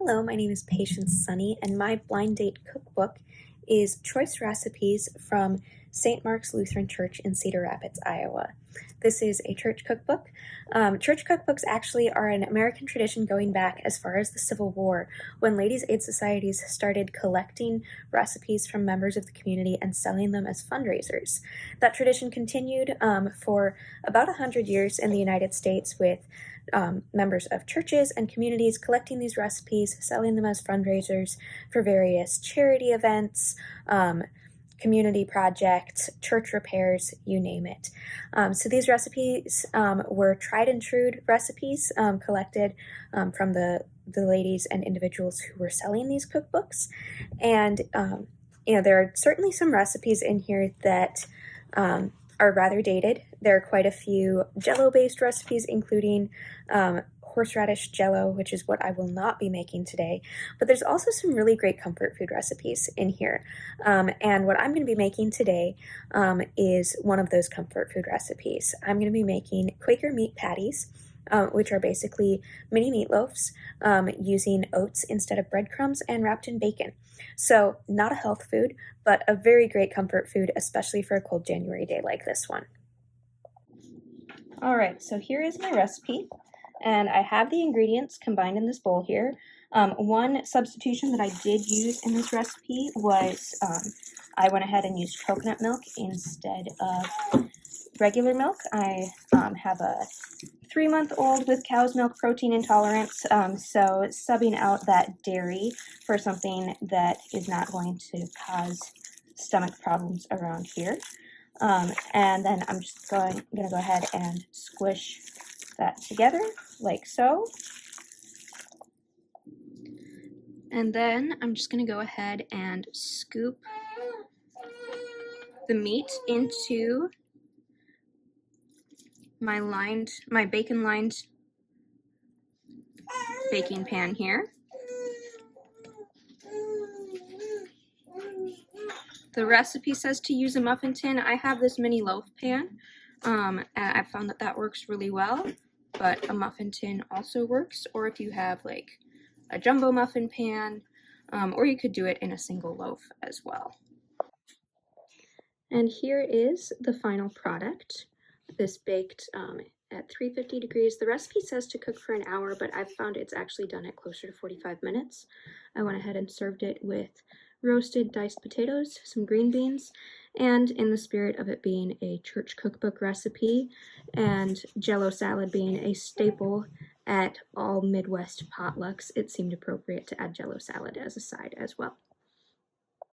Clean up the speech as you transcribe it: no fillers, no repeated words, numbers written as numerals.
Hello, my name is Patience Sunne, and my blind date cookbook is choice recipes from St. Mark's Lutheran Church in Cedar Rapids, Iowa. This is a church cookbook. Church cookbooks actually are an American tradition going back as far as the Civil War, when ladies' aid societies started collecting recipes from members of the community and selling them as fundraisers. That tradition continued for about 100 years in the United States with members of churches and communities collecting these recipes, selling them as fundraisers for various charity events, community projects, church repairs, you name it. So these recipes were tried and true recipes collected from the ladies and individuals who were selling these cookbooks. And there are certainly some recipes in here that are rather dated. There are quite a few Jell-O-based recipes, including horseradish Jell-O, which is what I will not be making today. But there's also some really great comfort food recipes in here. And what I'm going to be making today is one of those comfort food recipes. I'm going to be making Quaker meat patties, which are basically mini meatloafs using oats instead of breadcrumbs and wrapped in bacon. So not a health food, but a very great comfort food, especially for a cold January day like this one. All right, so here is my recipe, and I have the ingredients combined in this bowl here. One substitution that I did use in this recipe was I went ahead and used coconut milk instead of regular milk. I have a 3-month-old with cow's milk protein intolerance, so subbing out that dairy for something that is not going to cause stomach problems around here. And then I'm just going to go ahead and squish that together like so. And then I'm just going to go ahead and scoop the meat into my bacon-lined baking pan here. The recipe says to use a muffin tin. I have this mini loaf pan. I found that works really well, but a muffin tin also works, or if you have like a jumbo muffin pan, or you could do it in a single loaf as well. And here is the final product. This baked at 350 degrees. The recipe says to cook for an hour, but I've found it's actually done at closer to 45 minutes. I went ahead and served it with roasted diced potatoes, some green beans, and in the spirit of it being a church cookbook recipe and Jell-O salad being a staple at all Midwest potlucks, it seemed appropriate to add Jell-O salad as a side as well.